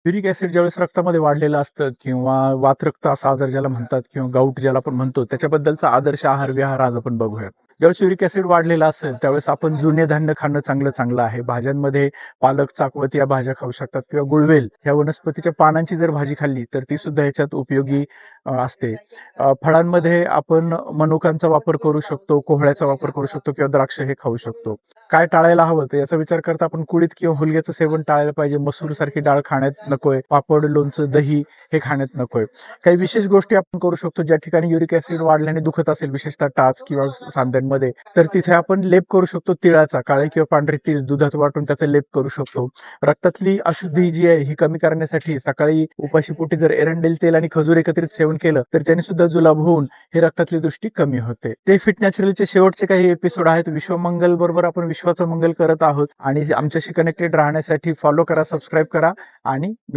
Uric acid ज्यावेळेस रक्तामध्ये वाढलेलं असतं किंवा वातरक्त असा आजार ज्याला म्हणतात किंवा गाऊट ज्याला आपण म्हणतो, त्याच्याबद्दलचा आदर्श आहार विहार आज आपण बघूयात. ज्यावेळेस युरिक ॲसिड वाढलेला असेल त्यावेळेस आपण जुने धान्य खाणं चांगलं आहे. भाज्यांमध्ये पालक, चाकवत या भाज्या खाऊ शकतात किंवा गुळवेल ह्या वनस्पतीच्या पानांची जर भाजी खाल्ली तर ती सुद्धा ह्याच्यात उपयोगी असते. फळांमध्ये आपण मनुकांचा वापर करू शकतो, कोहळ्याचा वापर करू शकतो किंवा द्राक्ष हे खाऊ शकतो. काय टाळायला हवं तर याचा विचार करता आपण कुळीथ किंवा हुलग्याचं सेवन टाळायला पाहिजे. मसूर सारखी डाळ खाण्यात नकोय. पापड, लोणचं, दही हे खाण्यात नकोय. काही विशेष गोष्टी आपण करू शकतो ज्या ठिकाणी युरिक ॲसिड वाढल्याने दुखत असेल, विशेषतः टाच किंवा सांध्यांमध्ये, तर तिथे आपण लेप करू शकतो तिळाचा. काळे किंवा पांढरे तीळ दुधात वाटून त्याचा लेप करू शकतो. रक्तातली अशुद्धी जी आहे ही कमी करण्यासाठी सकाळी उपाशीपोटी जर एरंडेल तेल आणि खजूर एकत्रित सेवन केलं तर त्याने सुद्धा जुलाब होऊन हे रक्तातली दृष्टी कमी होते. ते फिट नॅचरलचे शेवटचे काही एपिसोड आहेत. विश्वमंगल बरोबर आपण विश्वाचं मंगल करत आहोत आणि आमच्याशी कनेक्टेड राहण्यासाठी फॉलो करा, सबस्क्राईब करा आणि